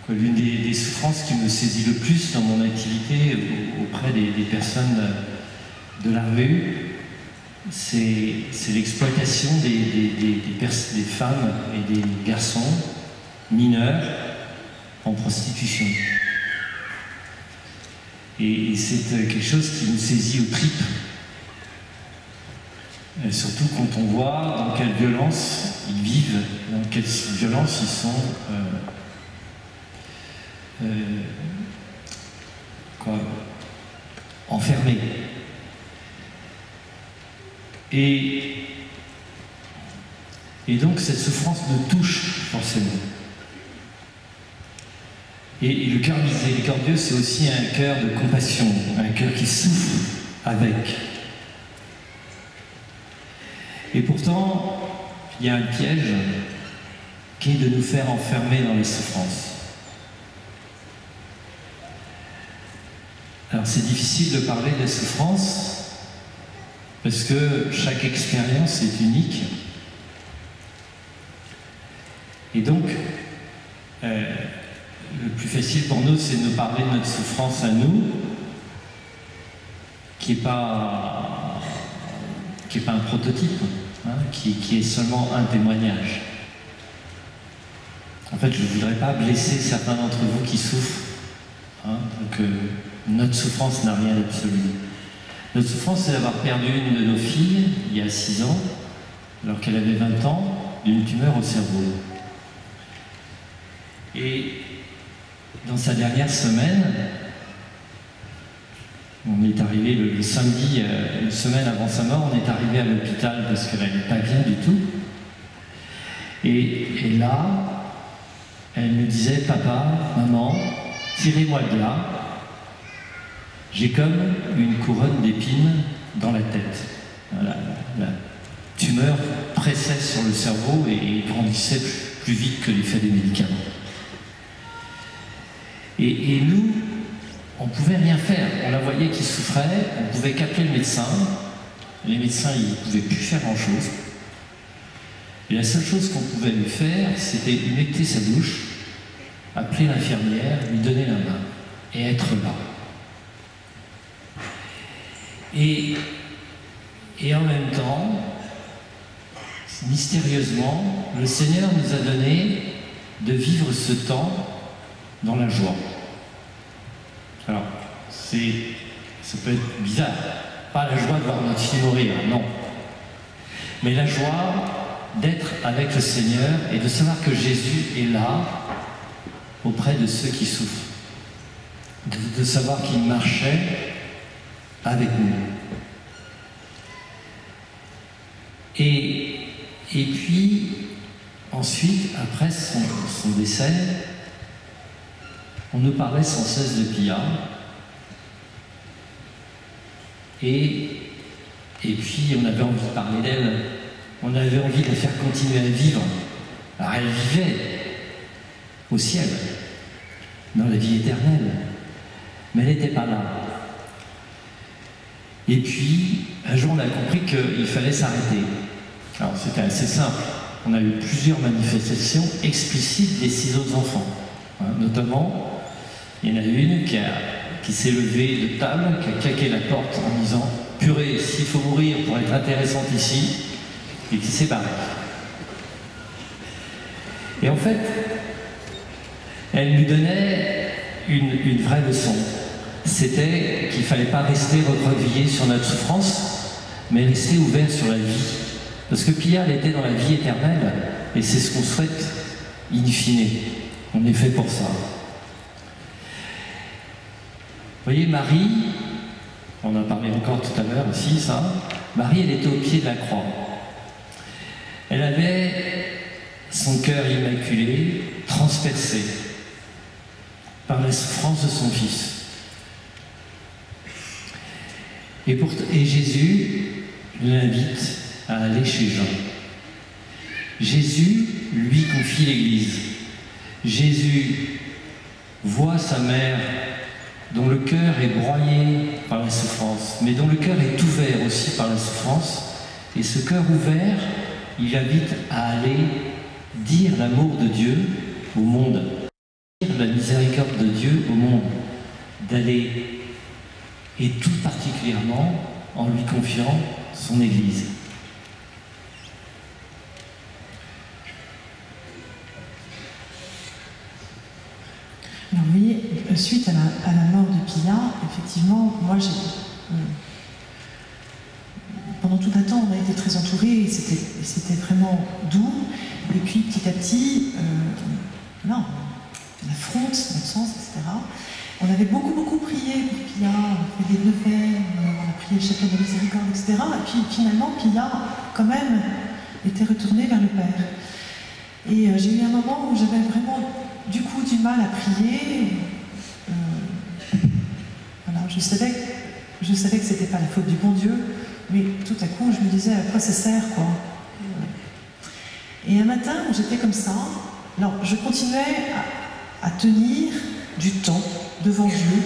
l'une des souffrances qui me saisit le plus dans mon activité auprès des personnes de la rue, c'est l'exploitation des femmes et des garçons mineurs en prostitution. Et c'est quelque chose qui nous saisit aux tripes. Et surtout quand on voit dans quelle violence ils vivent, dans quelle violence ils sont enfermés. Et donc cette souffrance nous touche forcément. Et le cœur miséricordieux, c'est aussi un cœur de compassion, un cœur qui souffre avec. Et pourtant, il y a un piège qui est de nous faire enfermer dans les souffrances. Alors c'est difficile de parler de la souffrance parce que chaque expérience est unique. Et donc, le plus facile pour nous, c'est de nous parler de notre souffrance à nous, qui n'est pas un prototype, hein, qui est seulement un témoignage. En fait, je ne voudrais pas blesser certains d'entre vous qui souffrent. Hein, donc, notre souffrance n'a rien d'absolu. Notre souffrance, c'est d'avoir perdu une de nos filles, il y a 6 ans, alors qu'elle avait 20 ans, d'une tumeur au cerveau. Et dans sa dernière semaine, on est arrivé le samedi, une semaine avant sa mort, on est arrivé à l'hôpital parce qu'elle n'allait pas bien du tout. Et là, elle me disait, papa, maman, tirez-moi de là. J'ai comme une couronne d'épines dans la tête. La tumeur pressait sur le cerveau et grandissait plus vite que l'effet des médicaments. Et nous, on ne pouvait rien faire. On la voyait qui souffrait, on pouvait qu'appeler le médecin. Les médecins, ils ne pouvaient plus faire grand-chose. Et la seule chose qu'on pouvait lui faire, c'était humecter sa bouche, appeler l'infirmière, lui donner la main et être là. Et en même temps, mystérieusement, le Seigneur nous a donné de vivre ce temps dans la joie. Alors, ça peut être bizarre, pas la joie de voir notre fille mourir, non. Mais la joie d'être avec le Seigneur et de savoir que Jésus est là auprès de ceux qui souffrent. De savoir qu'il marchait avec nous. Et puis, en ensuite, après son décès, on nous parlait sans cesse de Pia. Et puis, on avait envie de parler d'elle. On avait envie de la faire continuer à vivre. Alors, elle vivait au ciel, dans la vie éternelle. Mais elle n'était pas là. Et puis, un jour, on a compris qu'il fallait s'arrêter. Alors, c'était assez simple. On a eu plusieurs manifestations explicites des 6 autres enfants. Notamment, il y en a une qui s'est levée de table, qui a claqué la porte en disant « Purée, s'il faut mourir pour être intéressante ici », et qui s'est barrée. Et en fait, elle lui donnait une vraie leçon. C'était qu'il ne fallait pas rester recroquevillé sur notre souffrance, mais rester ouvert sur la vie. Parce que Pia, elle était dans la vie éternelle, et c'est ce qu'on souhaite, in fine. On est fait pour ça. Vous voyez, Marie, on en parlait encore tout à l'heure aussi, ça. Marie, elle était au pied de la croix. Elle avait son cœur immaculé transpercé par la souffrance de son fils. Et Jésus l'invite à aller chez Jean. Jésus lui confie l'Église. Jésus voit sa mère dont le cœur est broyé par la souffrance, mais dont le cœur est ouvert aussi par la souffrance. Et ce cœur ouvert, il invite à aller dire l'amour de Dieu au monde, dire la miséricorde de Dieu au monde, d'aller, et tout particulièrement en lui confiant son Église. Alors, vous voyez, suite à la mort de Pia, effectivement, moi pendant tout un temps, on a été très entourés, et c'était vraiment doux. Et puis, petit à petit, on affronte notre sens, etc. On avait beaucoup prié pour Pia, on a fait des levées, on a prié le chapelet de la miséricorde, etc. Et puis, finalement, Pia, quand même, était retournée vers le Père. Et j'ai eu un moment où j'avais vraiment, du coup, du mal à prier. Voilà, je savais que c'était pas la faute du bon Dieu, mais tout à coup, je me disais à quoi ça sert, quoi. Et un matin, où j'étais comme ça, alors je continuais à tenir du temps devant Dieu,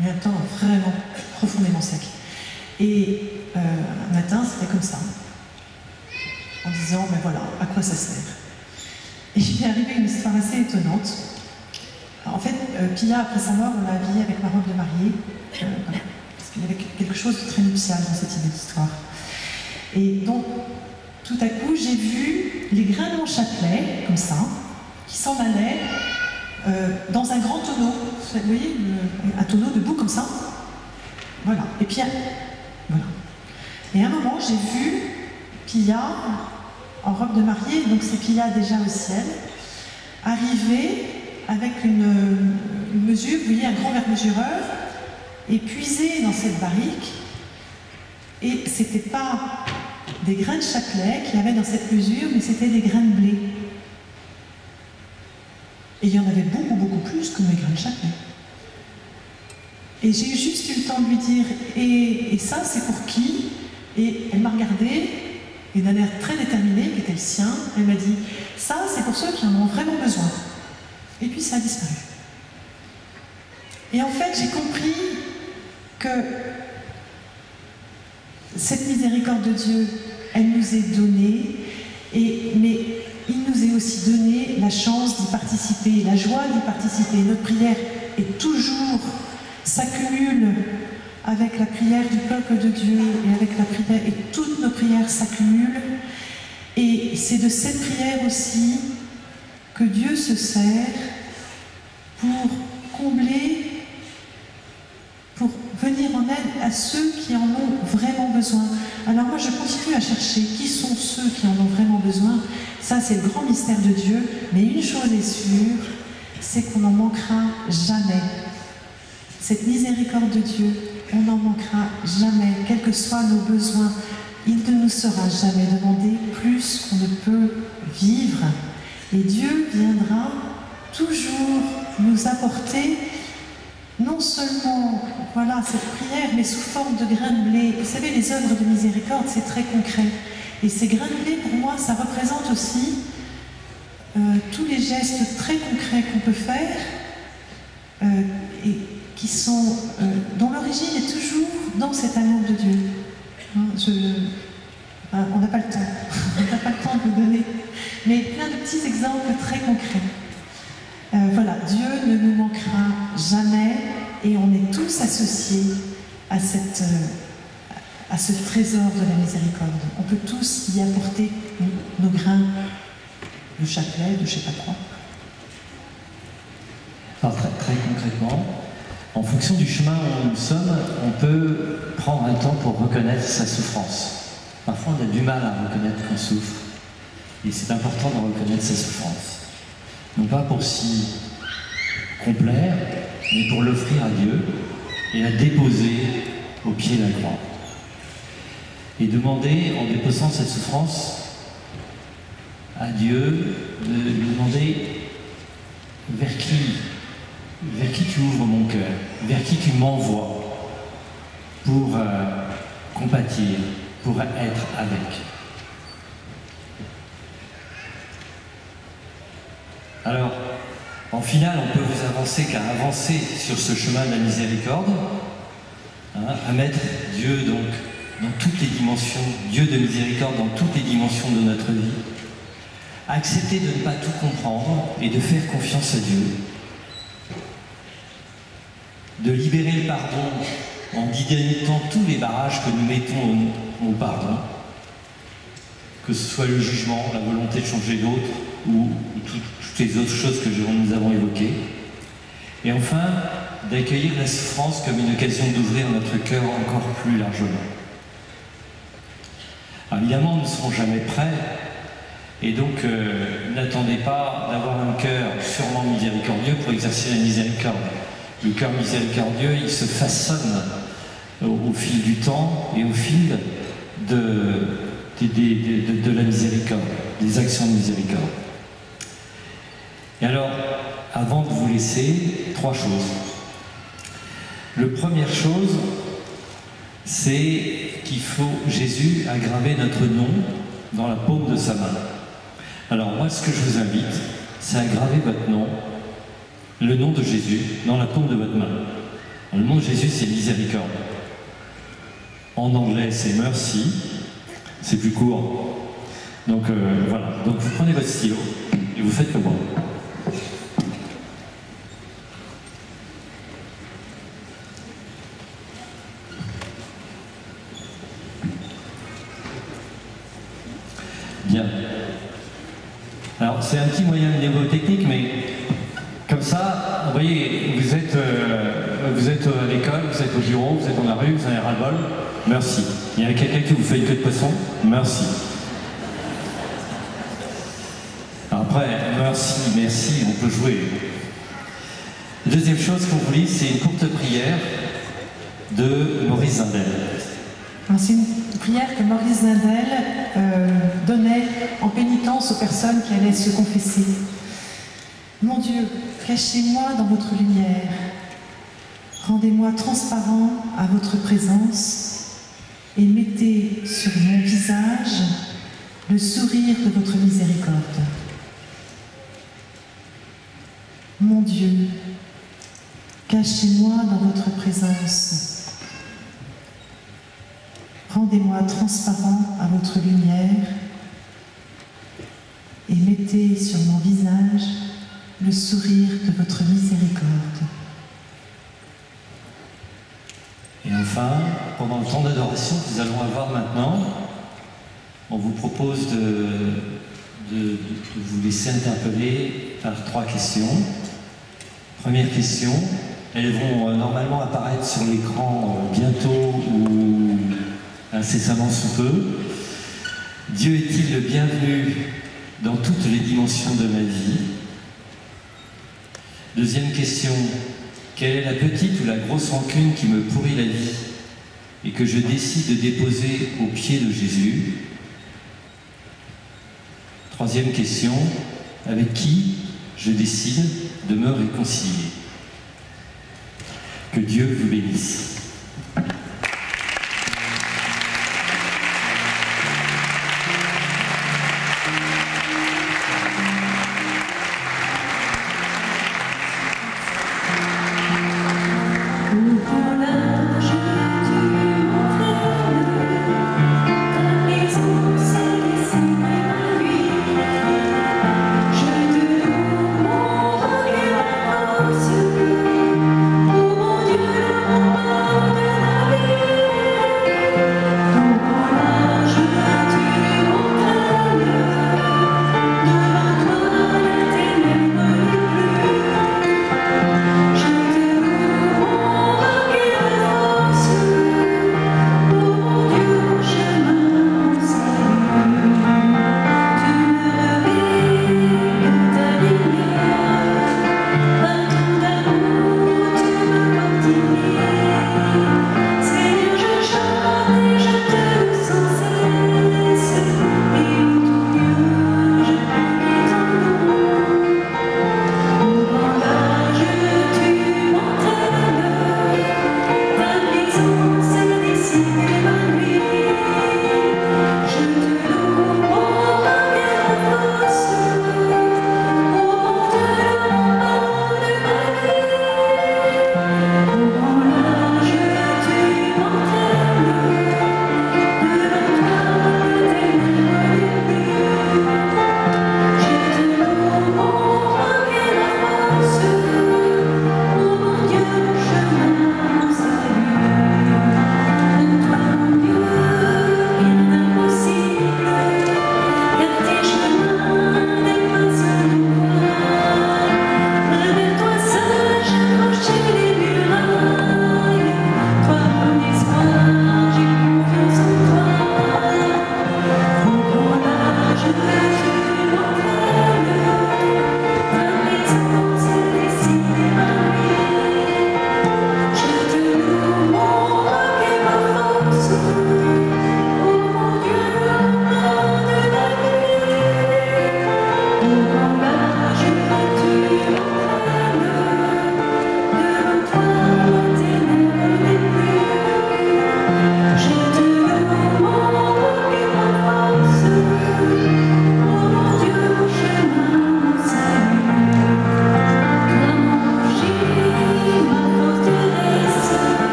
mais un temps vraiment profondément sec. Et un matin, c'était comme ça, en disant, ben voilà, à quoi ça sert? Et il m'est arrivé une histoire assez étonnante. En fait, Pia, après sa mort, on l'a habillée avec ma robe de mariée, voilà, parce qu'il y avait quelque chose de très nuptial dans cette idée d'histoire. Et donc, tout à coup, j'ai vu les grains de mon chapelet, comme ça, qui s'en allaient dans un grand tonneau. Vous voyez, un tonneau debout comme ça. Voilà. Et puis, voilà. Et à un moment, j'ai vu Pia en robe de mariée, donc c'est Pia déjà au ciel, arriver avec une mesure, vous voyez, un grand verre mesureur, et puiser dans cette barrique. Et c'était pas des grains de chapelet qu'il y avait dans cette mesure, mais c'était des grains de blé. Et il y en avait beaucoup plus que mes grains de chapelet. Et j'ai juste eu le temps de lui dire, et ça c'est pour qui? Et elle m'a regardé, et d'un air très déterminé, qui était le sien, elle m'a dit, ça c'est pour ceux qui en ont vraiment besoin. Et puis ça a disparu. Et en fait j'ai compris que cette miséricorde de Dieu, elle nous est donnée, mais il nous est aussi donné la chance d'y participer, la joie d'y participer. Notre prière est toujours, s'accumule avec la prière du peuple de Dieu et avec la prière, et toutes nos prières s'accumulent. Et c'est de cette prière aussi que Dieu se sert pour combler, pour venir en aide à ceux qui en ont vraiment besoin. Alors moi je continue à chercher qui sont ceux qui en ont vraiment besoin. Ça c'est le grand mystère de Dieu, mais une chose est sûre, c'est qu'on n'en manquera jamais. Cette miséricorde de Dieu, on n'en manquera jamais, quels que soient nos besoins il ne nous sera jamais demandé plus qu'on ne peut vivre. Et Dieu viendra toujours nous apporter non seulement voilà, cette prière, mais sous forme de grains de blé. Vous savez, les œuvres de miséricorde, c'est très concret. Et ces grains de blé, pour moi, ça représente aussi tous les gestes très concrets qu'on peut faire et qui sont, dont l'origine est toujours dans cet amour de Dieu. On n'a pas le temps, on n'a pas le temps de vous donner, mais plein de petits exemples très concrets. Voilà, Dieu ne nous manquera jamais et on est tous associés à ce trésor de la miséricorde. On peut tous y apporter nos grains de chapelet, de je ne sais pas quoi. Alors très concrètement, en fonction du chemin où nous sommes, on peut prendre un temps pour reconnaître sa souffrance. Parfois on a du mal à reconnaître qu'on souffre, et c'est important de reconnaître sa souffrance. Non pas pour s'y complaire, mais pour l'offrir à Dieu et la déposer au pied de la croix. Et demander, en déposant cette souffrance à Dieu, de lui demander vers qui tu ouvres mon cœur, vers qui tu m'envoies pour compatir, pour être avec. Alors, en finale, on peut vous avancer qu'à avancer sur ce chemin de la miséricorde, à mettre Dieu donc dans toutes les dimensions, Dieu de miséricorde dans toutes les dimensions de notre vie, à accepter de ne pas tout comprendre et de faire confiance à Dieu, de libérer le pardon en dynamitant tous les barrages que nous mettons au pardon, que ce soit le jugement, la volonté de changer d'autres ou toutes les autres choses que nous avons évoquées. Et enfin, d'accueillir la souffrance comme une occasion d'ouvrir notre cœur encore plus largement. Alors, évidemment, nous ne serons jamais prêts, et donc n'attendez pas d'avoir un cœur sûrement miséricordieux pour exercer la miséricorde. Le cœur miséricordieux, il se façonne au fil du temps et au fil de la miséricorde, des actions de miséricorde. Et alors, avant de vous laisser, 3 choses. La première chose, c'est Jésus a gravé notre nom dans la paume de sa main. Alors moi, ce que je vous invite, c'est à graver votre nom, le nom de Jésus, dans la paume de votre main. Le nom de Jésus, c'est miséricorde. En anglais, c'est mercy. C'est plus court. Donc voilà. Donc vous prenez votre stylo et vous faites comme moi. Bien. Alors c'est un petit moyen de mnémotechnique, mais comme ça, vous voyez, vous êtes à l'école, vous êtes au bureau, vous êtes dans la rue, vous avez ras-le-bol. Merci. Il y a quelqu'un qui vous fait une queue de poisson? Merci. Après, merci, on peut jouer. Deuxième chose qu'on vous lit, c'est une courte prière de Maurice Zindel. C'est une prière que Maurice Zindel donnait en pénitence aux personnes qui allaient se confesser. Mon Dieu, cachez-moi dans votre lumière. Rendez-moi transparent à votre présence et mettez sur mon visage le sourire de votre miséricorde. Mon Dieu, cachez-moi dans votre présence. Rendez-moi transparent à votre lumière et mettez sur mon visage le sourire de votre miséricorde. Et enfin, pendant le temps d'adoration que nous allons avoir maintenant, on vous propose de vous laisser interpeller par 3 questions. Première question, elles vont normalement apparaître sur l'écran bientôt ou incessamment sous peu. Dieu est-il le bienvenu dans toutes les dimensions de ma vie? Deuxième question, quelle est la petite ou la grosse rancune qui me pourrit la vie et que je décide de déposer aux pieds de Jésus. Troisième question, avec qui je décide de me réconcilier? Que Dieu vous bénisse.